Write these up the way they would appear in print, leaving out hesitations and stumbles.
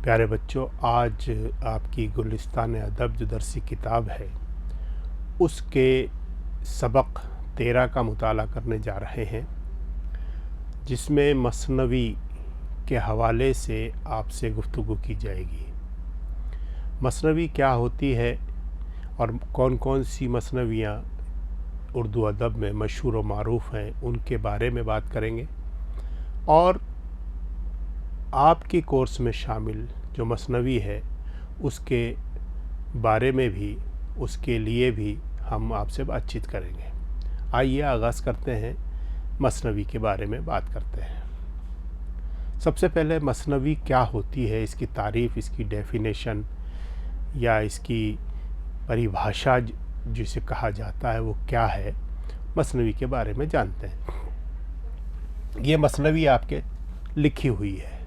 پیارے بچوں، آج آپ کی گلستان ادب جو درسی کتاب ہے اس کے سبق 13 کا مطالعہ کرنے جا رہے ہیں، جس میں مثنوی کے حوالے سے آپ سے گفتگو کی جائے گی۔ مثنوی کیا ہوتی ہے اور کون کون سی مثنویاں اردو ادب میں مشہور و معروف ہیں، ان کے بارے میں بات کریں گے، اور آپ کے کورس میں شامل جو مثنوی ہے اس کے بارے میں بھی، اس کے لیے بھی ہم آپ سے بات چیت کریں گے۔ آئیے آغاز کرتے ہیں، مثنوی کے بارے میں بات کرتے ہیں۔ سب سے پہلے مثنوی کیا ہوتی ہے، اس کی تعریف، اس کی ڈیفینیشن یا اس کی پریبھاشا جسے کہا جاتا ہے وہ کیا ہے، مثنوی کے بارے میں جانتے ہیں۔ یہ مثنوی آپ کے لکھی ہوئی ہے۔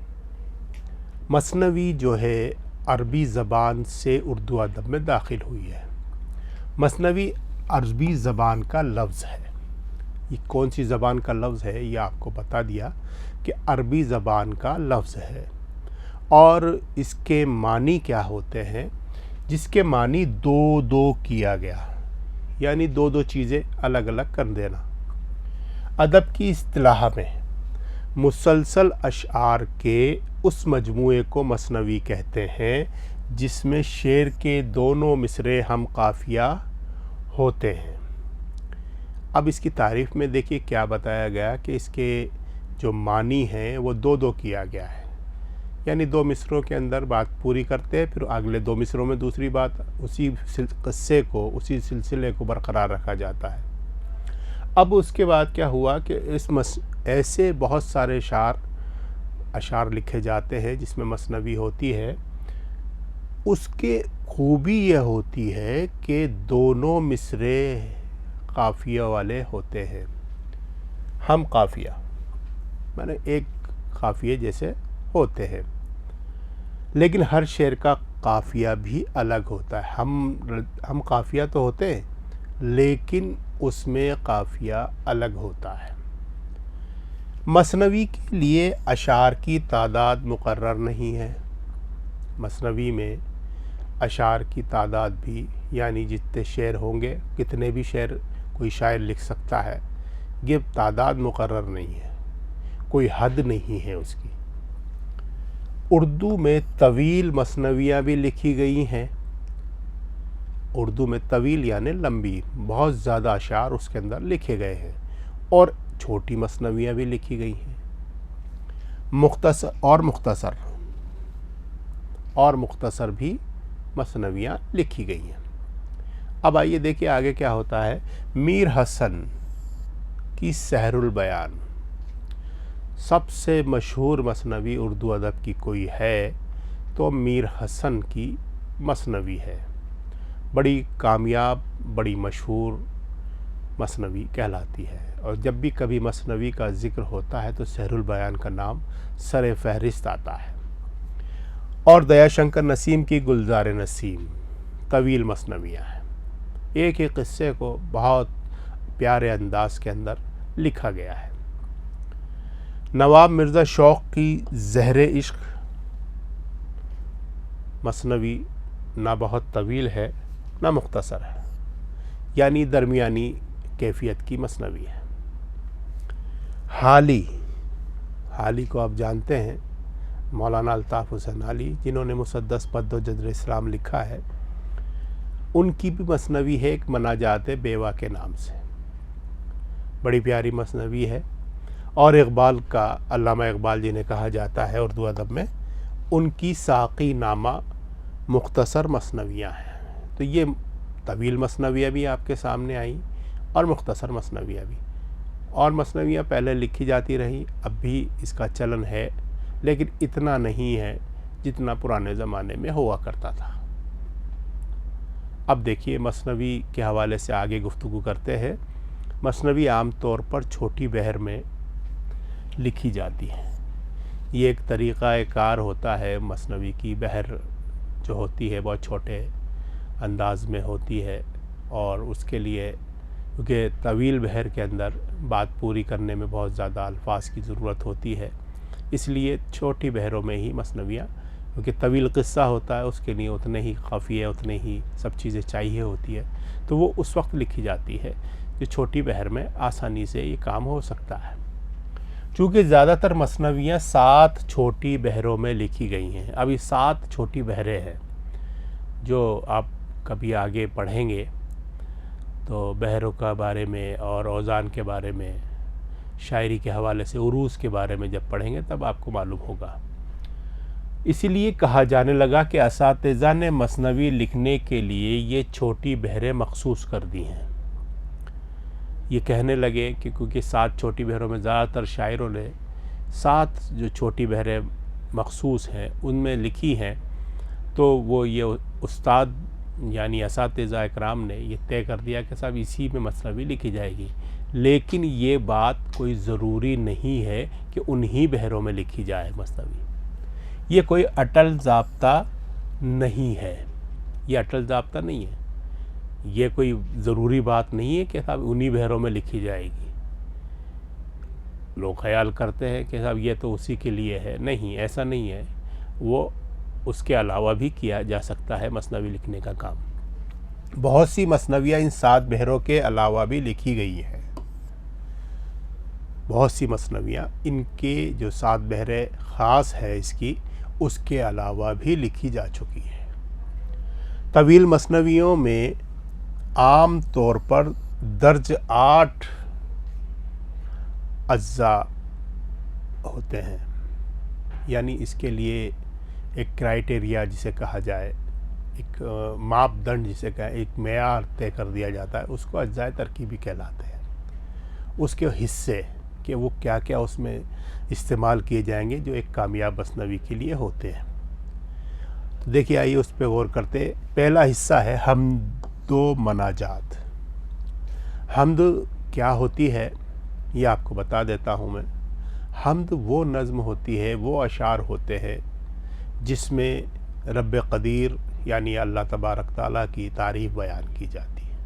مثنوی جو ہے عربی زبان سے اردو ادب میں داخل ہوئی ہے۔ مثنوی عربی زبان کا لفظ ہے۔ یہ کون سی زبان کا لفظ ہے یہ آپ کو بتا دیا کہ عربی زبان کا لفظ ہے، اور اس کے معنی کیا ہوتے ہیں، جس کے معنی دو کیا گیا، یعنی دو چیزیں الگ الگ کر دینا۔ ادب کی اصطلاح میں مسلسل اشعار کے اس مجموعے کو مثنوی کہتے ہیں جس میں شعر کے دونوں مصرعے ہم قافیہ ہوتے ہیں۔ اب اس کی تعریف میں دیکھیے کیا بتایا گیا کہ اس کے جو معنی ہیں وہ دو کیا گیا ہے، یعنی دو مصروں کے اندر بات پوری کرتے ہیں، پھر اگلے دو مصروں میں دوسری بات، اسی قصے کو، اسی سلسلے کو برقرار رکھا جاتا ہے۔ اب اس کے بعد کیا ہوا کہ ایسے بہت سارے اشعار لکھے جاتے ہیں جس میں مثنوی ہوتی ہے۔ اس کے خوبی یہ ہوتی ہے کہ دونوں مصرے قافیہ والے ہوتے ہیں، ہم قافیہ، یعنی ایک قافیے جیسے ہوتے ہیں، لیکن ہر شعر کا قافیہ بھی الگ ہوتا ہے۔ ہم قافیہ تو ہوتے ہیں لیکن اس میں قافیہ الگ ہوتا ہے۔ مثنوی کے لیے اشعار کی تعداد مقرر نہیں ہے۔ مثنوی میں اشعار کی تعداد بھی، یعنی جتنے شعر ہوں گے، کتنے بھی شعر کوئی شاعر لکھ سکتا ہے، یہ تعداد مقرر نہیں ہے، کوئی حد نہیں ہے اس کی۔ اردو میں طویل مثنویاں بھی لکھی گئی ہیں۔ اردو میں طویل یعنی لمبی، بہت زیادہ اشعار اس کے اندر لکھے گئے ہیں، اور چھوٹی مثنویاں بھی لکھی گئی ہیں۔ مختصر بھی مثنویاں لکھی گئی ہیں۔ اب آئیے دیکھیں آگے کیا ہوتا ہے۔ میر حسن کی سحر البیان سب سے مشہور مثنوی اردو ادب کی کوئی ہے تو میر حسن کی مثنوی ہے۔ بڑی کامیاب، بڑی مشہور مثنوی کہلاتی ہے، اور جب بھی کبھی مثنوی کا ذکر ہوتا ہے تو سحر البیان کا نام سر فہرست آتا ہے۔ اور دیا شنکر نسیم کی گلزار نسیم طویل مثنویاں ہیں۔ ایک ہی قصے کو بہت پیارے انداز کے اندر لکھا گیا ہے۔ نواب مرزا شوق کی زہر عشق مثنوی نہ بہت طویل ہے نہ مختصر ہے، یعنی درمیانی کیفیت کی مثنوی ہے۔ حالی کو آپ جانتے ہیں، مولانا الطاف حسین حالی، جنہوں نے مسدس پد و جدر اسلام لکھا ہے، ان کی بھی مثنوی ہے ایک مناجات بیوہ کے نام سے، بڑی پیاری مثنوی ہے۔ اور اقبال کا، علامہ اقبال جنہیں کہا جاتا ہے اردو ادب میں، ان کی ساقی نامہ مختصر مثنویاں ہیں۔ تو یہ طویل مثنویاں بھی آپ کے سامنے آئیں اور مختصر مثنویاں بھی، اور مثنویاں پہلے لکھی جاتی رہی، اب بھی اس کا چلن ہے، لیکن اتنا نہیں ہے جتنا پرانے زمانے میں ہوا کرتا تھا۔ اب دیکھیے مثنوی کے حوالے سے آگے گفتگو کرتے ہیں۔ مثنوی عام طور پر چھوٹی بحر میں لکھی جاتی ہے۔ یہ ایک طریقہ کار ہوتا ہے، مثنوی کی بحر جو ہوتی ہے بہت چھوٹے انداز میں ہوتی ہے، اور اس کے لیے کیونکہ طویل بحر کے اندر بات پوری کرنے میں بہت زیادہ الفاظ کی ضرورت ہوتی ہے، اس لیے چھوٹی بحروں میں ہی مثنویاں کیونکہ طویل قصہ ہوتا ہے، اس کے لیے اتنے ہی قافیے، اتنے ہی سب چیزیں چاہیے ہوتی ہے، تو وہ اس وقت لکھی جاتی ہے جو چھوٹی بحر میں آسانی سے یہ کام ہو سکتا ہے۔ چونکہ زیادہ تر مثنویاں 7 چھوٹی بحروں میں لکھی گئی ہیں۔ اب یہ 7 چھوٹی بحریں ہیں جو آپ کبھی آگے پڑھیں گے تو بحروں کا بارے میں اور اوزان کے بارے میں، شاعری کے حوالے سے عروض کے بارے میں جب پڑھیں گے تب آپ کو معلوم ہوگا۔ اسی لیے کہا جانے لگا کہ اساتذہ نے مثنوی لکھنے کے لیے یہ چھوٹی بحریں مخصوص کر دی ہیں۔ یہ کہنے لگے کہ کیونکہ 7 چھوٹی بحروں میں زیادہ تر شاعروں نے 7 جو چھوٹی بحریں مخصوص ہیں ان میں لکھی ہیں، تو وہ یہ استاد یعنی اساتذہ اکرام نے یہ طے کر دیا کہ صاحب اسی میں مثنوی لکھی جائے گی۔ لیکن یہ بات کوئی ضروری نہیں ہے کہ انہی بحروں میں لکھی جائے مثنوی۔ یہ کوئی اٹل ضابطہ نہیں ہے، یہ اٹل ضابطہ نہیں ہے، یہ کوئی ضروری بات نہیں ہے کہ صاحب انہی بحروں میں لکھی جائے گی۔ لوگ خیال کرتے ہیں کہ صاحب یہ تو اسی کے لیے ہے، نہیں، ایسا نہیں ہے، وہ اس کے علاوہ بھی کیا جا سکتا ہے مثنوی لکھنے کا کام۔ بہت سی مثنویاں ان 7 بحروں کے علاوہ بھی لکھی گئی ہیں۔ بہت سی مثنویاں ان کے جو 7 بحریں خاص ہے اس کے علاوہ بھی لکھی جا چکی ہیں۔ طویل مثنویوں میں عام طور پر درج 8 اجزاء ہوتے ہیں، یعنی اس کے لیے ایک کرائٹیریا جسے کہا جائے، ایک ماپ دنڈ جسے کہا، ایک معیار طے کر دیا جاتا ہے، اس کو اجزاء ترکیبی کہلاتے ہیں۔ اس کے حصے کہ وہ کیا کیا اس میں استعمال کیے جائیں گے جو ایک کامیاب مثنوی کے لیے ہوتے ہیں۔ تو دیکھیے، آئیے اس پہ غور کرتے۔ پہلا حصہ ہے حمد و مناجات۔ حمد کیا ہوتی ہے یہ آپ کو بتا دیتا ہوں میں۔ حمد وہ نظم ہوتی ہے، وہ اشعار ہوتے ہیں جس میں رب قدیر یعنی اللہ تبارک تعالیٰ کی تعریف بیان کی جاتی ہے،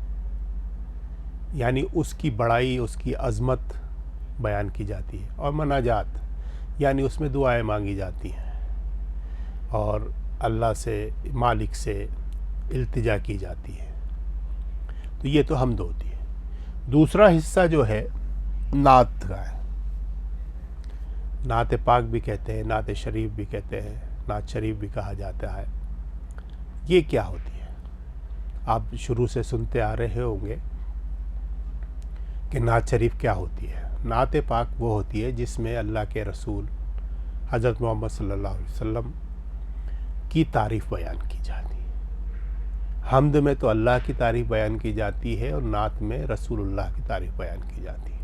یعنی اس کی بڑائی، اس کی عظمت بیان کی جاتی ہے۔ اور مناجات یعنی اس میں دعائیں مانگی جاتی ہیں اور اللہ سے، مالک سے التجا کی جاتی ہے۔ تو یہ تو حمد ہوتی ہے۔ دوسرا حصہ جو ہے نعت کا ہے۔ نعت پاک بھی کہتے ہیں، نعت شریف بھی کہتے ہیں، نعت شریف بھی کہا جاتا ہے۔ یہ کیا ہوتی ہے؟ آپ شروع سے سنتے آ رہے ہوں گے کہ نعت شریف کیا ہوتی ہے۔ نعت پاک وہ ہوتی ہے جس میں اللہ کے رسول حضرت محمد صلی اللہ علیہ وسلم کی تعریف بیان کی جاتی ہے۔ حمد میں تو اللہ کی تعریف بیان کی جاتی ہے اور نعت میں رسول اللہ کی تعریف بیان کی جاتی ہے۔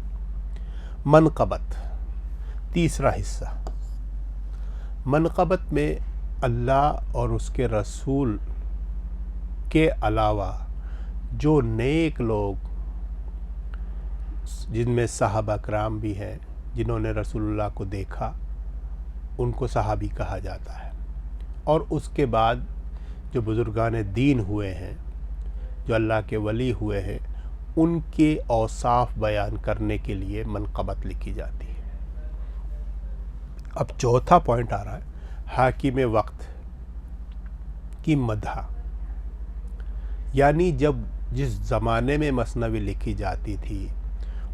منقبت تیسرا حصہ۔ منقبت میں اللہ اور اس کے رسول کے علاوہ جو نیک لوگ، جن میں صحابہ کرام بھی ہیں جنہوں نے رسول اللہ کو دیکھا، ان کو صحابی کہا جاتا ہے۔ اور اس کے بعد جو بزرگان دین ہوئے ہیں، جو اللہ کے ولی ہوئے ہیں، ان کے اوصاف بیان کرنے کے لیے منقبت لکھی جاتی ہے۔ اب چوتھا پوائنٹ آ رہا ہے، حاکم وقت کی مدح، یعنی جس زمانے میں مثنوی لکھی جاتی تھی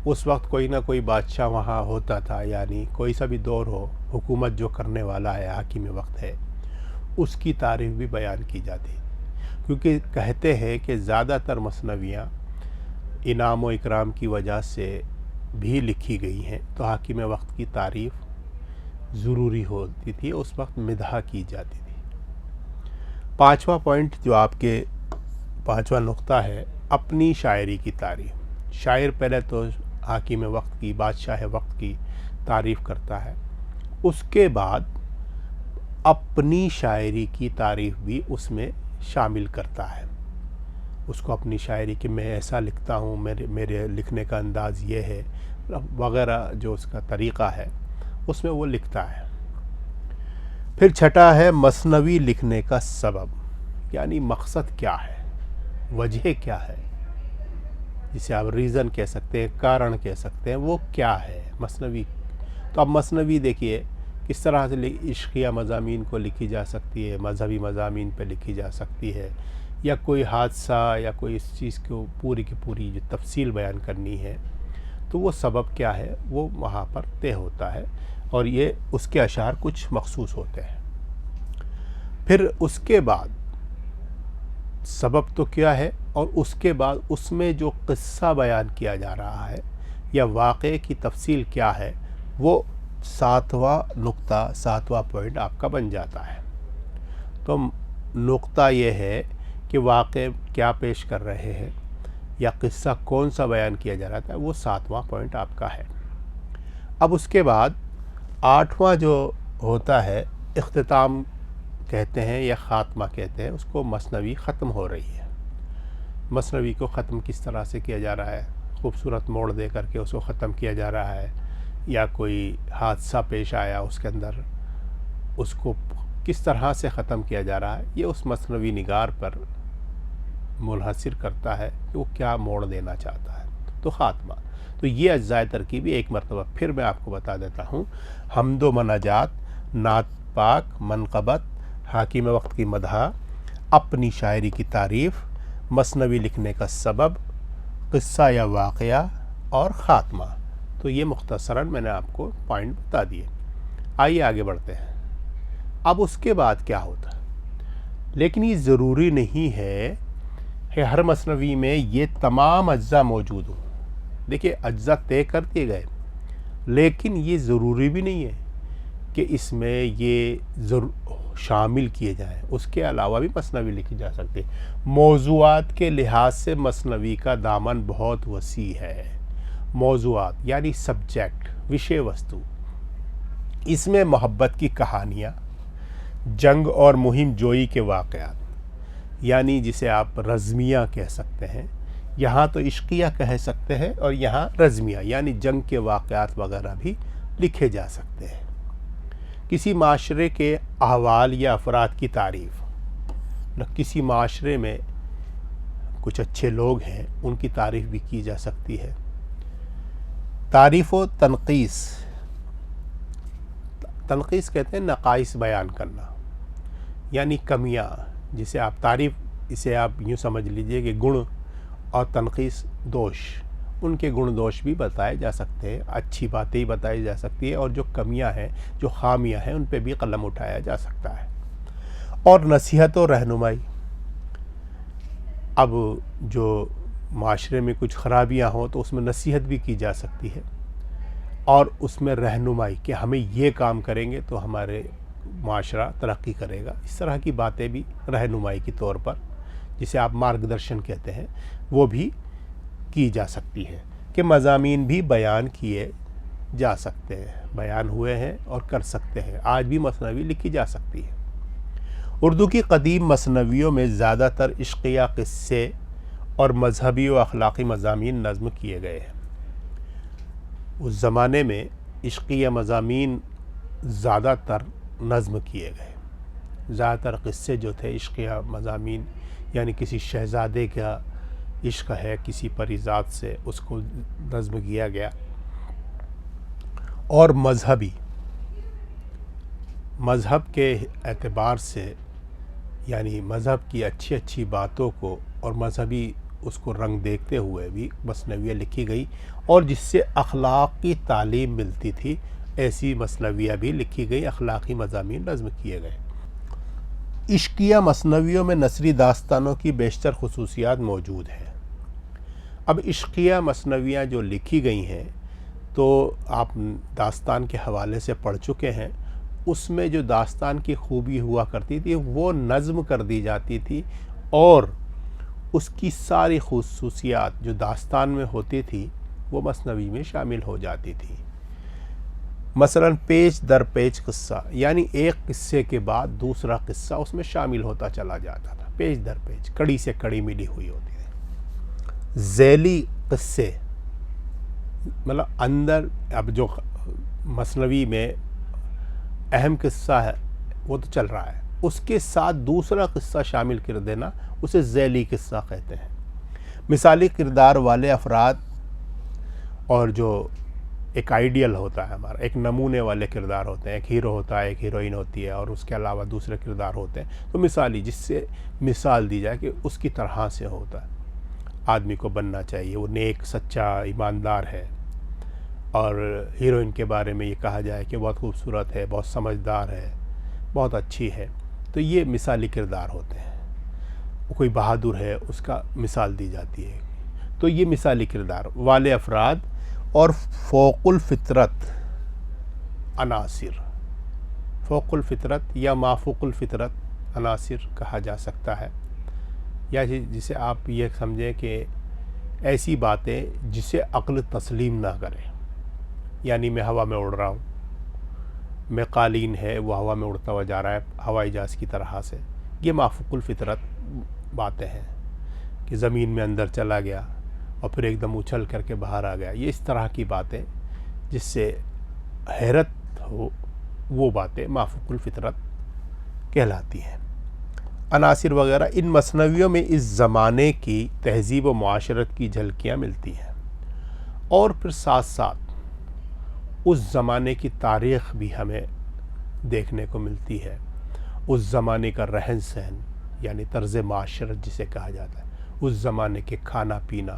اس وقت کوئی نہ کوئی بادشاہ وہاں ہوتا تھا، یعنی کوئی سا بھی دور ہو، حکومت جو کرنے والا ہے، حاکم وقت ہے، اس کی تعریف بھی بیان کی جاتی، کیونکہ کہتے ہیں کہ زیادہ تر مثنویاں انعام و اکرام کی وجہ سے بھی لکھی گئی ہیں، تو حاکم وقت کی تعریف ضروری ہوتی تھی، اس وقت مدح کی جاتی تھی۔ پانچواں پوائنٹ جو آپ کے پانچواں نقطہ ہے، اپنی شاعری کی تعریف۔ شاعر پہلے تو حاکم وقت کی، بادشاہ وقت کی تعریف کرتا ہے، اس کے بعد اپنی شاعری کی تعریف بھی اس میں شامل کرتا ہے۔ اس کو اپنی شاعری کہ میں ایسا لکھتا ہوں، میرے لکھنے کا انداز یہ ہے وغیرہ، جو اس کا طریقہ ہے اس میں وہ لکھتا ہے۔ پھر چھٹا ہے مثنوی لکھنے کا سبب، یعنی مقصد کیا ہے، وجہ کیا ہے، جسے آپ ریزن کہہ سکتے ہیں، کارن کہہ سکتے ہیں، وہ کیا ہے مثنوی۔ تو اب مثنوی دیکھیے کس طرح سے عشقیہ مضامین کو لکھی جا سکتی ہے، مذہبی مضامین پہ لکھی جا سکتی ہے، یا کوئی حادثہ یا کوئی اس چیز کو پوری کی پوری جو تفصیل بیان کرنی ہے، تو وہ سبب کیا ہے وہ وہاں پر طے ہوتا ہے، اور یہ اس کے اشعار کچھ مخصوص ہوتے ہیں۔ پھر اس کے بعد سبب تو کیا ہے، اور اس کے بعد اس میں جو قصہ بیان کیا جا رہا ہے یا واقعے کی تفصیل کیا ہے، وہ 7واں نقطہ، 7واں پوائنٹ آپ کا بن جاتا ہے۔ تو نقطہ یہ ہے کہ واقعے کیا پیش کر رہے ہیں یا قصہ کون سا بیان کیا جا رہا تھا، وہ 7واں پوائنٹ آپ کا ہے۔ اب اس کے بعد 8واں جو ہوتا ہے، اختتام کہتے ہیں یا خاتمہ کہتے ہیں، اس کو مثنوی ختم ہو رہی ہے۔ مثنوی کو ختم کس طرح سے کیا جا رہا ہے، خوبصورت موڑ دے کر کے اس کو ختم کیا جا رہا ہے، یا کوئی حادثہ پیش آیا اس کے اندر، اس کو کس طرح سے ختم کیا جا رہا ہے، یہ اس مثنوی نگار پر منحصر کرتا ہے کہ وہ کیا موڑ دینا چاہتا ہے۔ تو خاتمہ، تو یہ اجزائے ترکیبی ایک مرتبہ پھر میں آپ کو بتا دیتا ہوں۔ حمد و مناجات، نعت پاک، منقبت، حاکم وقت کی مدح، اپنی شاعری کی تعریف، مثنوی لکھنے کا سبب، قصہ یا واقعہ، اور خاتمہ۔ تو یہ مختصراً میں نے آپ کو پوائنٹ بتا دیے۔ آئیے آگے بڑھتے ہیں۔ اب اس کے بعد کیا ہوتا ہے، لیکن یہ ضروری نہیں ہے کہ ہر مثنوی میں یہ تمام اجزاء موجود ہوں۔ دیکھیے اجزاء طے کر دیے گئے، لیکن یہ ضروری بھی نہیں ہے کہ اس میں یہ شامل کیے جائیں، اس کے علاوہ بھی مثنوی لکھی جا سکتی ہے۔ موضوعات کے لحاظ سے مثنوی کا دامن بہت وسیع ہے۔ موضوعات یعنی سبجیکٹ، وشے وستو، اس میں محبت کی کہانیاں، جنگ اور مہم جوئی کے واقعات، یعنی جسے آپ رزمیہ کہہ سکتے ہیں، یہاں تو عشقیہ کہہ سکتے ہیں، اور یہاں رزمیہ یعنی جنگ کے واقعات وغیرہ بھی لکھے جا سکتے ہیں۔ کسی معاشرے کے احوال یا افراد کی تعریف، کسی معاشرے میں کچھ اچھے لوگ ہیں، ان کی تعریف بھی کی جا سکتی ہے۔ تعریف و تنقیص، تنقیص کہتے ہیں نقائص بیان کرنا، یعنی کمیاں، جسے آپ تعریف، اسے آپ یوں سمجھ لیجئے کہ گن، اور تنقیص دوش، ان کے گن دوش بھی بتائے جا سکتے ہیں، اچھی باتیں ہی بتائی جا سکتی ہے، اور جو کمیاں ہیں، جو خامیاں ہیں، ان پہ بھی قلم اٹھایا جا سکتا ہے۔ اور نصیحت و رہنمائی، اب جو معاشرے میں کچھ خرابیاں ہوں تو اس میں نصیحت بھی کی جا سکتی ہے، اور اس میں رہنمائی کہ ہمیں یہ کام کریں گے تو ہمارے معاشرہ ترقی کرے گا، اس طرح کی باتیں بھی رہنمائی کے طور پر، جسے آپ مارگدرشن کہتے ہیں، وہ بھی کی جا سکتی ہے۔ کہ مضامین بھی بیان کیے جا سکتے ہیں، بیان ہوئے ہیں اور کر سکتے ہیں، آج بھی مثنوی لکھی جا سکتی ہے۔ اردو کی قدیم مثنویوں میں زیادہ تر عشقیہ قصے اور مذہبی و اخلاقی مضامین نظم کیے گئے ہیں۔ اس زمانے میں عشقیہ مضامین زیادہ تر نظم کیے گئے، زیادہ تر قصے جو تھے عشقیہ مضامین، یعنی کسی شہزادے کا عشق ہے کسی پری ذات سے، اس کو نظم کیا گیا۔ اور مذہب کے اعتبار سے، یعنی مذہب کی اچھی اچھی باتوں کو اور مذہبی اس کو رنگ دیکھتے ہوئے بھی مثنویہ لکھی گئی، اور جس سے اخلاق کی تعلیم ملتی تھی، ایسی مثنویہ بھی لکھی گئی، اخلاقی مضامین نظم کیے گئے۔ عشقیہ مثنویوں میں نثری داستانوں کی بیشتر خصوصیات موجود ہیں۔ اب عشقیہ مثنویاں جو لکھی گئی ہیں تو آپ داستان کے حوالے سے پڑھ چکے ہیں، اس میں جو داستان کی خوبی ہوا کرتی تھی وہ نظم کر دی جاتی تھی، اور اس کی ساری خصوصیات جو داستان میں ہوتی تھی وہ مثنوی میں شامل ہو جاتی تھی۔ مثلا پیج در پیج قصہ، یعنی ایک قصے کے بعد دوسرا قصہ اس میں شامل ہوتا چلا جاتا تھا، پیج در پیج، کڑی سے کڑی ملی ہوئی ہوتی تھی۔ ذیلی قصے، مطلب اندر، اب جو مثنوی میں اہم قصہ ہے وہ تو چل رہا ہے، اس کے ساتھ دوسرا قصہ شامل کر دینا، اسے ذیلی قصہ کہتے ہیں۔ مثالی کردار والے افراد اور جو ایک آئیڈیل ہوتا ہے ہمارا، ایک نمونے والے کردار ہوتے ہیں، ایک ہیرو ہوتا ہے، ایک ہیروئن ہوتی ہے، اور اس کے علاوہ دوسرے کردار ہوتے ہیں، تو مثالی جس سے مثال دی جائے کہ اس کی طرح سے ہوتا ہے آدمی کو بننا چاہیے، وہ نیک، سچا، ایماندار ہے، اور ہیروئن کے بارے میں یہ کہا جائے کہ بہت خوبصورت ہے، بہت سمجھدار ہے، بہت اچھی ہے، تو یہ مثالی کردار ہوتے ہیں۔ کوئی بہادر ہے، اس کا مثال دی جاتی ہے، تو یہ مثالی کردار والے افراد اور فوق الفطرت عناصر، فوق الفطرت یا مافوق الفطرت عناصر کہا جا سکتا ہے، یا جسے آپ یہ سمجھیں کہ ایسی باتیں جسے عقل تسلیم نہ کرے، یعنی میں ہوا میں اڑ رہا ہوں، میں قالین ہے وہ ہوا میں اڑتا ہوا جا رہا ہے ہوائی جہاز کی طرح سے، یہ مافوق الفطرت باتیں ہیں کہ زمین میں اندر چلا گیا اور پھر ایک دم اچھل کر کے باہر آ گیا، یہ اس طرح کی باتیں جس سے حیرت ہو، وہ باتیں مافوق الفطرت کہلاتی ہیں۔ عناصر وغیرہ ان مثنویوں میں اس زمانے کی تہذیب و معاشرت کی جھلکیاں ملتی ہیں، اور پھر ساتھ ساتھ اس زمانے کی تاریخ بھی ہمیں دیکھنے کو ملتی ہے، اس زمانے کا رہن سہن یعنی طرز معاشرت جسے کہا جاتا ہے، اس زمانے کے کھانا پینا،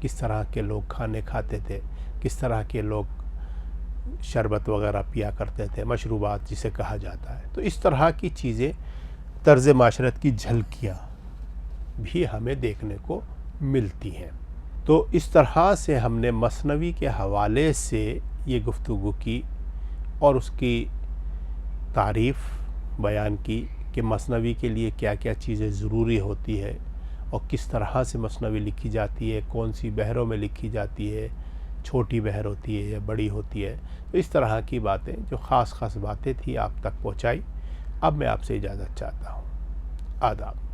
کس طرح کے لوگ کھانے کھاتے تھے، کس طرح کے لوگ شربت وغیرہ پیا کرتے تھے، مشروبات جسے کہا جاتا ہے، تو اس طرح کی چیزیں، طرز معاشرت کی جھلکیاں بھی ہمیں دیکھنے کو ملتی ہیں۔ تو اس طرح سے ہم نے مثنوی کے حوالے سے یہ گفتگو کی اور اس کی تعریف بیان کی کہ مثنوی کے لیے کیا کیا چیزیں ضروری ہوتی ہے، اور کس طرح سے مثنوی لکھی جاتی ہے، کون سی بحروں میں لکھی جاتی ہے، چھوٹی بحر ہوتی ہے یا بڑی ہوتی ہے، تو اس طرح کی باتیں جو خاص باتیں تھیں آپ تک پہنچائی۔ اب میں آپ سے اجازت چاہتا ہوں۔ آداب۔